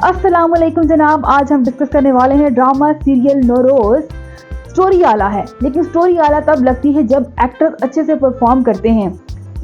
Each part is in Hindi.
अस्सलामुअलैकुम जनाब, आज हम डिस्कस करने वाले हैं ड्रामा सीरियल नौरोज। स्टोरी आला है, लेकिन स्टोरी आला तब लगती है जब एक्टर अच्छे से परफॉर्म करते हैं।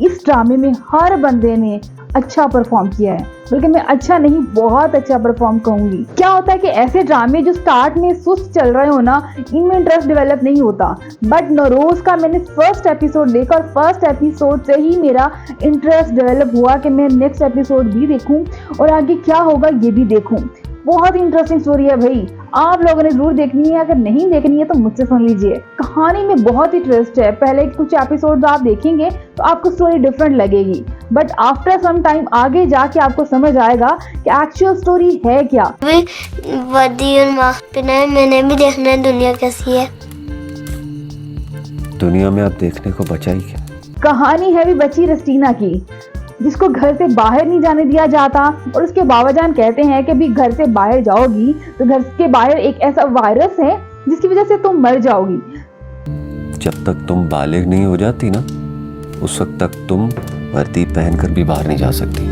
इस ड्रामे में हर बंदे ने अच्छा परफॉर्म किया है, बल्कि मैं अच्छा नहीं बहुत अच्छा परफॉर्म कहूंगी। क्या होता है कि ऐसे ड्रामे जो स्टार्ट में सुस्त चल रहे हो ना, इनमें इंटरेस्ट डेवलप नहीं होता। बट नौरोज का मैंने फर्स्ट एपिसोड देखा और फर्स्ट एपिसोड से ही मेरा इंटरेस्ट डेवलप हुआ कि मैं नेक्स्ट एपिसोड भी देखूं और आगे क्या होगा ये भी देखूं। बहुत ही इंटरेस्टिंग स्टोरी है भाई, आप लोगों ने जरूर देखनी है। अगर नहीं देखनी है तो मुझसे सुन लीजिए। कहानी में बहुत ही ट्विस्ट है। पहले कुछ एपिसोड आप देखेंगे तो आपको स्टोरी डिफरेंट लगेगी, बट आफ्टर सम टाइम आगे जाके आपको समझ आएगा कि एक्चुअल स्टोरी है क्या। वर्दी और मास्क पहना है, मैंने भी देखना है दुनिया कैसी है। दुनिया में अब देखने को बचा ही क्या। कहानी है भी बची रस्टीना की, जिसको घर से बाहर नहीं जाने दिया जाता और उसके बाबा जान कहते हैं कि भी घर से बाहर जाओगी तो घर के बाहर एक ऐसा वायरस है जिसकी वजह से तुम मर जाओगी। जब तक तुम बालिग नहीं हो जाती ना, उस वक्त तक तुम वर्दी पहनकर भी बाहर नहीं जा सकती।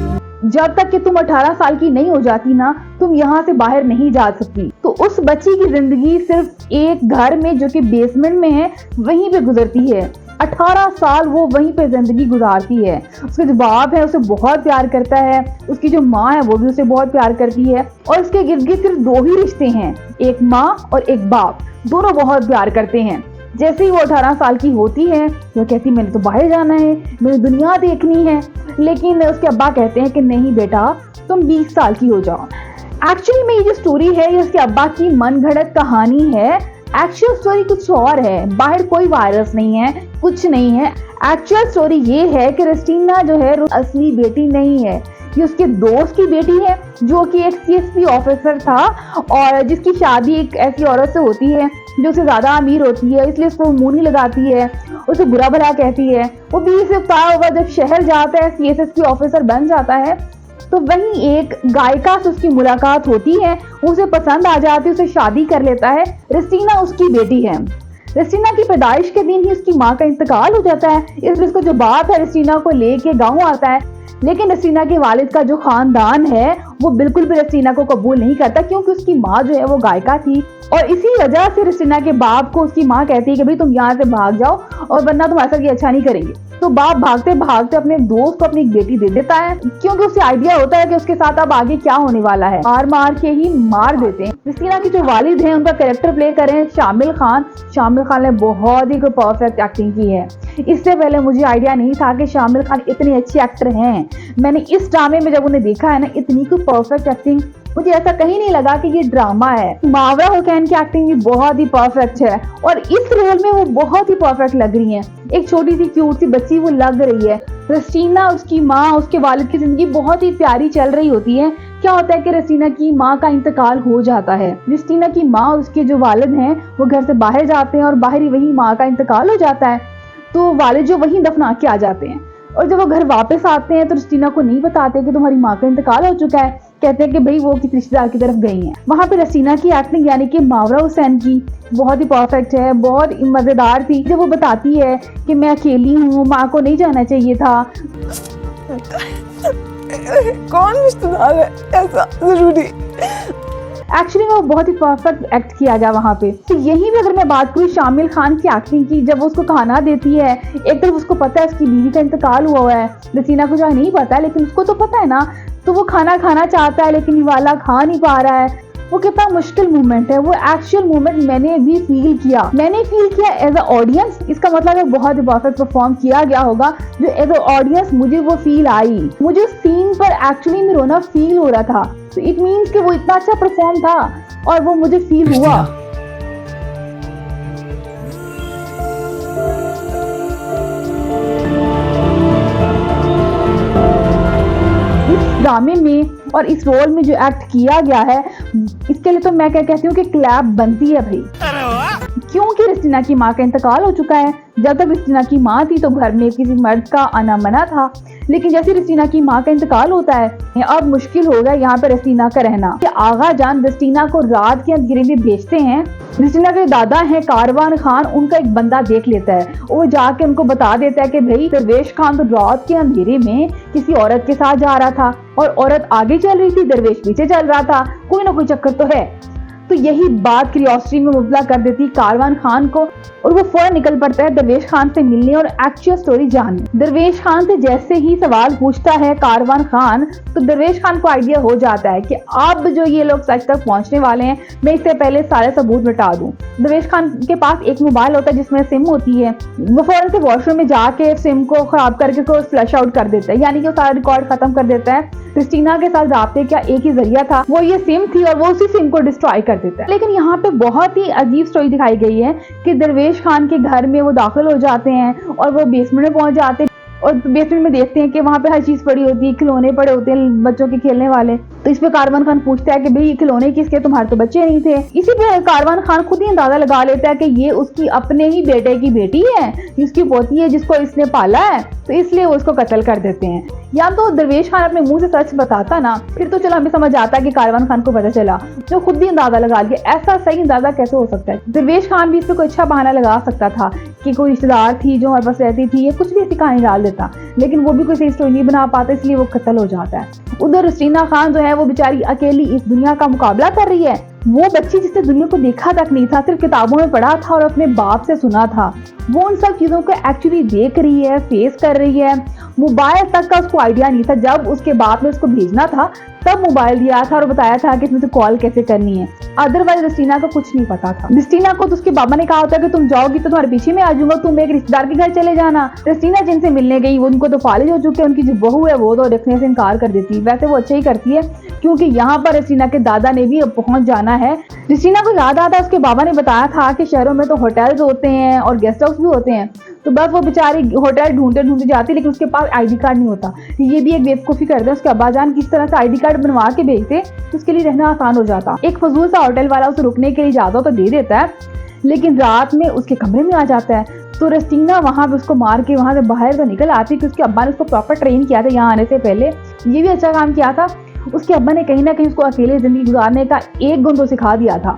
जब तक कि तुम 18 साल की नहीं हो जाती ना, तुम यहाँ से बाहर नहीं जा सकती। तो उस बच्ची की जिंदगी सिर्फ एक घर में जो कि बेसमेंट में है वहीं पे गुजरती है। 18 साल वो वहीं पे जिंदगी गुजारती है। उसके जो बाप है उसे बहुत प्यार करता है, उसकी जो माँ है वो भी उसे बहुत प्यार करती है और उसके गिर्द गिर्द सिर्फ दो ही रिश्ते हैं, एक माँ और एक बाप। दोनों बहुत प्यार करते हैं। जैसे ही वो 18 साल की होती है वो कहती मैंने तो बाहर जाना है, मुझे दुनिया देखनी है, लेकिन उसके अब्बा कहते हैं कि नहीं बेटा, तुम 20 साल की हो जाओ। एक्चुअली में ये जो स्टोरी है ये उसके अब्बा की मनगढ़ंत कहानी है। एक्चुअल स्टोरी कुछ और है। बाहर कोई वायरस नहीं है, कुछ नहीं है। एक्चुअल स्टोरी ये है कि रस्टीना जो है असली बेटी नहीं है, ये उसके दोस्त की बेटी है जो कि एक CSP ऑफिसर था और जिसकी शादी एक ऐसी औरत से होती है जो उससे ज्यादा अमीर होती है, इसलिए उसको मुंह नहीं लगाती है, उसे बुरा भला कहती है। वो 20 से उतारा हुआ जब शहर जाता है, CSP ऑफिसर बन जाता है, तो वहीं एक गायिका से उसकी मुलाकात होती है, उसे पसंद आ जाती है, उसे शादी कर लेता है। रस्टीना उसकी बेटी है। रस्टीना की पैदाइश के दिन ही उसकी माँ का इंतकाल हो जाता है, इसलिए उसका जो बाप है रस्टीना को लेके गाँव आता है। लेकिन रस्टीना के वालिद का जो खानदान है वो बिल्कुल भी रस्टीना को कबूल नहीं करता, क्योंकि उसकी माँ जो है वो गायिका थी और इसी वजह से रस्टीना के बाप को उसकी माँ कहती है कि भाई तुम यहाँ से भाग जाओ और वरना तुम्हारे साथ ये अच्छा नहीं करेंगे। तो बाप भागते भागते अपने दोस्त को अपनी एक बेटी दे देता है, क्योंकि उसे आइडिया होता है कि उसके साथ अब आगे क्या होने वाला है। मार मार के ही मार देते हैं। रस्टीना के जो वालिद हैं उनका कैरेक्टर प्ले करें शामिल खान। शामिल खान ने बहुत ही परफेक्ट एक्टिंग की है। इससे पहले मुझे आइडिया नहीं था कि शामिल खान इतने अच्छे एक्टर हैं। मैंने इस ड्रामे में जब उन्हें देखा है ना, इतनी कोई परफेक्ट एक्टिंग मुझे ऐसा कहीं नहीं लगा कि ये ड्रामा है। मावरा हुसैन की एक्टिंग भी बहुत ही परफेक्ट है और इस रोल में वो बहुत ही परफेक्ट लग रही हैं। एक छोटी सी क्यूट सी बच्ची वो लग रही है। रस्टीना, उसकी माँ, उसके वालिद की जिंदगी बहुत ही प्यारी चल रही होती है। क्या होता है कि रस्टीना की माँ का इंतकाल हो जाता है। रस्टीना की माँ, उसके जो वालिद हैं वो घर से बाहर जाते हैं और बाहर ही वही माँ का इंतकाल हो जाता है, तो वालिद जो वही दफना के आ जाते हैं। और जब वो घर वापस आते हैं तो रस्टीना को नहीं बताते कि तुम्हारी माँ का इंतकाल हो चुका है। कहते हैं कि भाई वो किसी रिश्तेदार की तरफ गई हैं। वहाँ पे रस्टीना की एक्टिंग यानी कि मावरा हुसैन की बहुत ही परफेक्ट है, बहुत मजेदार थी। जब वो बताती है कि मैं अकेली हूँ, माँ को नहीं जाना चाहिए था। कौन रिश्तेदार है ऐसा जरूरी। एक्चुअली वो बहुत ही परफेक्ट एक्ट किया गया वहाँ पे। तो यहीं भी अगर मैं बात करूँ शामिल खान की एक्टिंग की, जब वो उसको खाना देती है, एक तरफ उसको पता है उसकी बीवी का इंतकाल हुआ है, रस्टीना को जो नहीं पता है लेकिन उसको तो पता है ना, तो वो खाना खाना चाहता है लेकिन ये वाला खा नहीं पा रहा है। वो कितना मुश्किल मोमेंट है। वो एक्चुअल मोमेंट मैंने भी फील किया एज अ ऑडियंस। इसका मतलब है बहुत ही परफेक्ट परफॉर्म किया गया होगा। जो एज अ ऑडियंस मुझे वो फील आई, मुझे सीन पर एक्चुअली में रोना फील हो रहा था। तो इट मीन्स कि वो इतना अच्छा परफॉर्म था और वो मुझे फील हुआ। ड्रामे में और इस रोल में जो एक्ट किया गया है, इसके लिए तो मैं क्या कहती हूँ कि क्लैप बनती है भाई, क्योंकि रिस्टीना की माँ का इंतकाल हो चुका है। जब तक रिस्टीना की माँ थी तो घर में किसी मर्द का आना मना था, लेकिन जैसे रिस्टीना की माँ का इंतकाल होता है अब मुश्किल हो गया यहाँ पे रिस्टीना का रहना। आगा जान रिस्टीना को रात के अंधेरे में भेजते हैं। रिस्टीना के दादा हैं कारवान खान, उनका एक बंदा देख लेता है, वो जाके उनको बता देता है कि भाई दरवेश खान तो रात के अंधेरे में किसी औरत के साथ जा रहा था और औरत आगे चल रही थी, दरवेश पीछे चल रहा था, कोई ना कोई चक्कर तो है। तो यही बात क्यूरियोसिटी में मुबतला कर देती कारवान खान को और वो फौरन निकल पड़ता है दरवेश खान से मिलने और एक्चुअल स्टोरी जानने। दरवेश खान से जैसे ही सवाल पूछता है कारवान खान तो दरवेश खान को आइडिया हो जाता है कि अब जो ये लोग सच तक पहुंचने वाले हैं, मैं इससे पहले सारे सबूत मिटा दूं। दरवेश खान के पास एक मोबाइल होता है जिसमें सिम होती है, वो फौरन से वॉशरूम में जाके सिम को खराब करके उसको फ्लश आउट कर देता है, यानी कि वो सारा रिकॉर्ड खत्म कर देता है। क्रिस्टीना के साथ राब्ते का एक ही जरिया था, वो ये सिम थी और वो उसी सिम को डिस्ट्रॉय कर देता है। लेकिन यहाँ पे बहुत ही अजीब स्टोरी दिखाई गई है कि दरवेश खान के घर में वो दाखिल हो जाते हैं और वो बेसमेंट में पहुंच जाते हैं और बेसमेंट में देखते हैं कि वहाँ पे हर चीज पड़ी होती है, खिलौने पड़े होते हैं बच्चों के खेलने वाले। तो इस पे कारवान खान पूछता है कि भाई ये खिलौने किसके, तुम्हारे तो बच्चे नहीं थे। इसी पे कारवान खान खुद ही अंदाजा लगा लेता है कि ये उसकी अपने ही बेटे की बेटी है, इसकी पोती है जिसको इसने पाला है, तो इसलिए वो उसको कत्ल कर देते हैं। या तो दरवेश खान अपने मुंह से सच बताता ना, फिर तो चलो हमें समझ आता है कि कारवान खान को पता चला, जो खुद ही अंदाजा लगा लिया। ऐसा सही अंदाजा कैसे हो सकता है? दरवेश खान भी इस पे कोई अच्छा बहाना लगा सकता था कि कोई रिश्तेदार थी जो हमारे पास रहती थी, या कुछ भी ऐसी कहानी डाल देता, लेकिन वो भी कोई सही स्टोरी नहीं बना पाता, इसलिए वो कत्ल हो जाता है। उधर रिस्टीना खान जो है वो बेचारी अकेली इस दुनिया का मुकाबला कर रही है। वो बच्ची जिसने दुनिया को देखा तक नहीं था, सिर्फ किताबों में पढ़ा था और अपने बाप से सुना था, वो उन सब चीजों को एक्चुअली देख रही है, फेस कर रही है। मोबाइल तक का उसको आइडिया नहीं था, जब उसके बाप ने उसको भेजना था तब मोबाइल दिया था और बताया था कि इसमें से कॉल कैसे करनी है। अदरवाइज रिस्टीना को कुछ नहीं पता था। रिस्टीना को तो उसके बाबा ने कहा होता कि तुम जाओगी तो तुम्हारे पीछे में आ जाऊंगा, तुम एक रिश्तेदार के घर चले जाना। रिस्टीना जिनसे मिलने गई वो उनको तो फालिज हो चुके हैं, उनकी जो बहू है वो तो देखने से इनकार कर देती है। वैसे वो अच्छा ही करती है क्योंकि यहाँ पर रिस्टीना के दादा ने भी अब पहुंच जाना है। रिस्टीना को याद आता है उसके बाबा ने बताया था कि शहरों में तो होटल्स होते हैं और गेस्ट हाउस भी होते हैं, तो बस वो बेचारी होटल ढूंढते ढूंढते जाती, लेकिन उसके पास आईडी कार्ड नहीं होता। ये भी एक बेवकूफ़ी करते हैं, उसके अब्बाजान किस तरह से आईडी कार्ड बनवा के भेजते तो उसके लिए रहना आसान हो जाता। एक फजूल सा होटल वाला उसे रुकने के लिए इजाजत तो दे देता है, लेकिन रात में उसके कमरे में आ जाता है। तो रिस्टीना वहां पे उसको मार के वहां से बाहर तो निकल आती कि उसके अब्बा ने उसको प्रॉपर ट्रेन किया था यहाँ आने से पहले, ये भी अच्छा काम किया था। उसके अब्बा ने कहीं ना कहीं उसको अकेले जिंदगी गुजारने का एक गुण तो सिखा दिया था।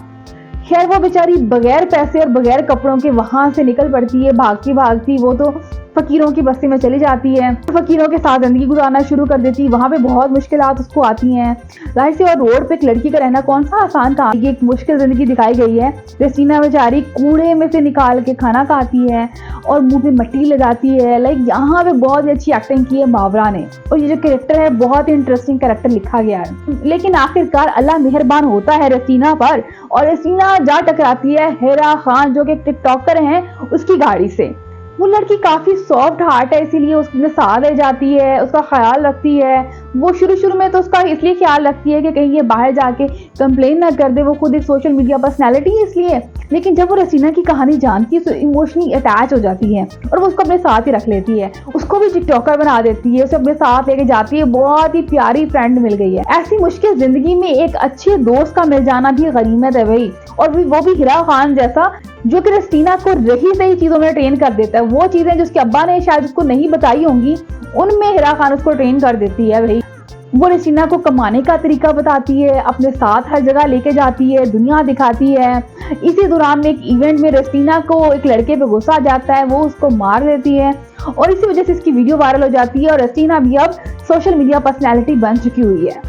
खैर वो बेचारी बगैर पैसे और बगैर कपड़ों के वहां से निकल पड़ती है, भागती भागती वो तो फकीरों की बस्ती में चली जाती है, फकीरों के साथ जिंदगी गुजारना शुरू कर देती है। वहां पे बहुत मुश्किलात उसको आती हैं, जाहिर सी, और रोड पे एक लड़की का रहना कौन सा आसान काम। ये एक मुश्किल जिंदगी दिखाई गई है। रिस्टीना बेचारी कूड़े में से निकाल के खाना खाती है और मुंह पे मट्टी लगाती है। लाइक यहाँ पे बहुत ही अच्छी एक्टिंग की है मावरा ने, और ये जो कैरेक्टर है बहुत ही इंटरेस्टिंग कैरेक्टर लिखा गया है। लेकिन आखिरकार अल्लाह मेहरबान होता है रिस्टीना पर, और रिस्टीना जा टकराती है हिरा खान जो कि टिकटॉकर हैं उसकी गाड़ी से। वो लड़की काफी सॉफ्ट हार्ट है, इसीलिए उसके साथ रह जाती है, उसका ख्याल रखती है। वो शुरू में तो उसका इसलिए ख्याल रखती है कि कहीं ये बाहर जाके कंप्लेन ना कर दे, वो खुद एक सोशल मीडिया पर्सनैलिटी है इसलिए। लेकिन जब वो रिस्टीना की कहानी जानती है तो इमोशनली अटैच हो जाती है और वो उसको अपने साथ ही रख लेती है, उसको भी टिकटॉकर बना देती है, उसे अपने साथ लेके जाती है। बहुत ही प्यारी फ्रेंड मिल गई है। ऐसी मुश्किल जिंदगी में एक अच्छे दोस्त का मिल जाना भी गनीमत है भाई, और वो भी हिरा खान जैसा जो कि रिस्टीना को रही सही चीजों में ट्रेन कर देता है। वो चीजें जिसके अब्बा ने शायद उसको नहीं बताई होंगी उनमें हिरा खान उसको ट्रेन कर देती है भाई। वो रिस्टीना को कमाने का तरीका बताती है, अपने साथ हर जगह लेके जाती है, दुनिया दिखाती है। इसी दौरान में एक इवेंट में रिस्टीना को एक लड़के पे गुस्सा आ जाता है, वो उसको मार देती है और इसी वजह से इसकी वीडियो वायरल हो जाती है और रिस्टीना भी अब सोशल मीडिया पर्सनैलिटी बन चुकी हुई है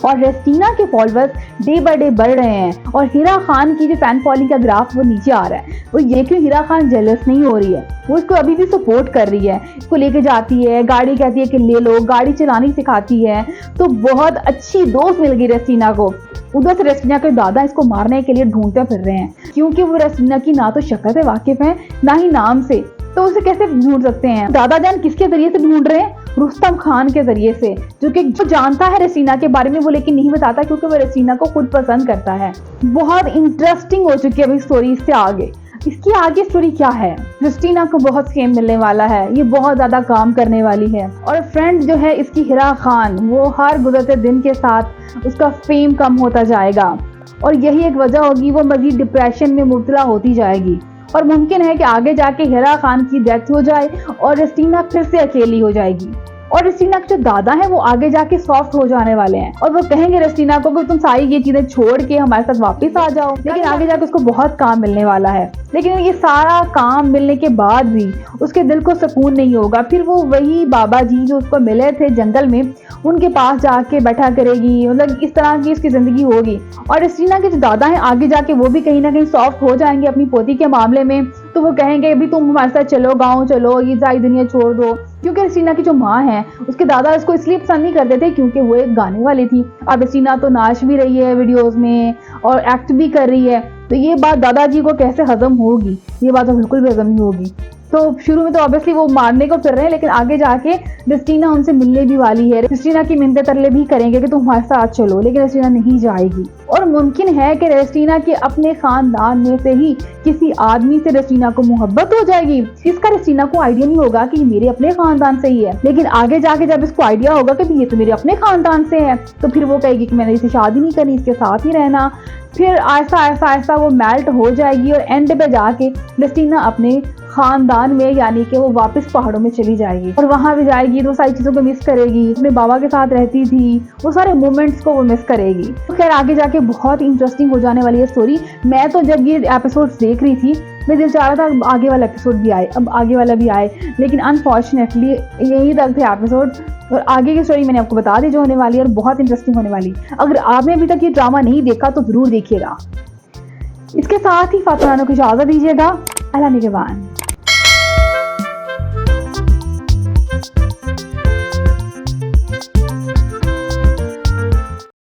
और रिस्टीना के फॉलोअर्स डे बाय डे बढ़ रहे हैं और हिरा खान की जो फैन फॉलोइंग का ग्राफ वो नीचे आ रहा है। वो ये क्यों हिरा खान जेलस नहीं हो रही है, वो इसको अभी भी सपोर्ट कर रही है, इसको लेके जाती है, गाड़ी कहती है कि ले लो, गाड़ी चलानी सिखाती है। तो बहुत अच्छी दोस्त मिल गई रिस्टीना को। उधर से रिस्टीना के दादा इसको मारने के लिए ढूंढते फिर रहे हैं क्योंकि वो रिस्टीना की ना तो शक्ल से वाकिफ है ना ही नाम से, तो उसे कैसे ढूंढ सकते हैं। दादा जान किसके जरिए से ढूंढ रहे हैं? रुस्तम खान के जरिए से, जो जानता है रिस्टीना के बारे में, वो लेकिन नहीं बताता क्योंकि वो रिस्टीना को खुद पसंद करता है। बहुत इंटरेस्टिंग हो चुकी है अभी स्टोरी। इससे आगे इसकी आगे स्टोरी क्या है? रिस्टीना को बहुत फेम मिलने वाला है, ये बहुत ज्यादा काम करने वाली है और फ्रेंड जो है इसकी हिरा खान, वो हर गुजरते दिन के साथ उसका फेम कम होता जाएगा और यही एक वजह होगी वो मजीद डिप्रेशन में मुब्तला होती जाएगी और मुमकिन है कि आगे जाके हिरा खान की डेथ हो जाए और रेस्टीना फिर से अकेली हो जाएगी। और रेस्टीना के जो दादा हैं वो आगे जाके सॉफ्ट हो जाने वाले हैं और वो कहेंगे रेस्टीना को कि तुम सारी ये चीजें छोड़ के हमारे साथ वापस आ जाओ, लेकिन आगे जाके उसको बहुत काम मिलने वाला है। लेकिन ये सारा काम मिलने के बाद भी उसके दिल को सुकून नहीं होगा। फिर वो वही बाबा जी जो उसको मिले थे जंगल में, उनके पास जाके बैठा करेगी, मतलब इस तरह की उसकी जिंदगी होगी। और रेस्टीना के जो दादा हैं आगे जाके वो भी कहीं ना कहीं सॉफ्ट हो जाएंगे अपनी पोती के मामले में। तो वो कहेंगे अभी तुम हमारे साथ चलो, गाँव चलो, ये सारी दुनिया छोड़ दो। क्योंकि रेस्टीना की जो माँ है उसके दादा इसको इसलिए पसंद नहीं करते थे क्योंकि वो एक गाने वाली थी। अब रेस्टीना तो नाच भी रही है वीडियोस में और एक्ट भी कर रही है, तो ये बात दादाजी को कैसे हजम होगी? ये बात तो बिल्कुल भी हजम नहीं होगी। तो शुरू में तो ऑब्वियसली वो मारने को फिर रहे हैं, लेकिन आगे जाके रेस्टीना उनसे मिलने भी वाली है। रेस्टीना की मिन्नतें तरले भी करेंगे कि तुम हमारे साथ चलो, लेकिन रेस्टीना नहीं जाएगी। और मुमकिन है कि रेस्टीना के अपने खानदान में से ही किसी आदमी से रेस्टीना को मोहब्बत हो जाएगी। इसका रेस्टीना को आइडिया नहीं होगा कि मेरे अपने खानदान से ही है, लेकिन आगे जाके जब इसको आइडिया होगा कि ये तो मेरे अपने खानदान से है, तो फिर वो कहेगी कि मैंने इसे शादी नहीं करनी, इसके साथ ही रहना। फिर ऐसा ऐसा ऐसा वो मेल्ट हो जाएगी और एंड पे जाके रेस्टीना अपने खानदान में यानी कि वो वापस पहाड़ों में चली जाएगी और वहां भी जाएगी तो सारी चीजों को मिस करेगी। अपने बाबा के साथ रहती थी, वो सारे मोमेंट्स को वो मिस करेगी। तो खैर आगे जाके बहुत इंटरेस्टिंग हो जाने वाली है स्टोरी। मैं तो जब ये एपिसोड देख रही थी मैं दिल चाह रहा था आगे वाला एपिसोड भी आए, अब आगे वाला भी आए, लेकिन अनफॉर्चुनेटली यही तक थे एपिसोड। और आगे की स्टोरी मैंने आपको बता दी जो होने वाली है और बहुत इंटरेस्टिंग होने वाली। अगर आपने अभी तक ये ड्रामा नहीं देखा तो जरूर देखिएगा। इसके साथ ही फातिमा को इजाजत दीजिएगा। अल्लाह निगहबान।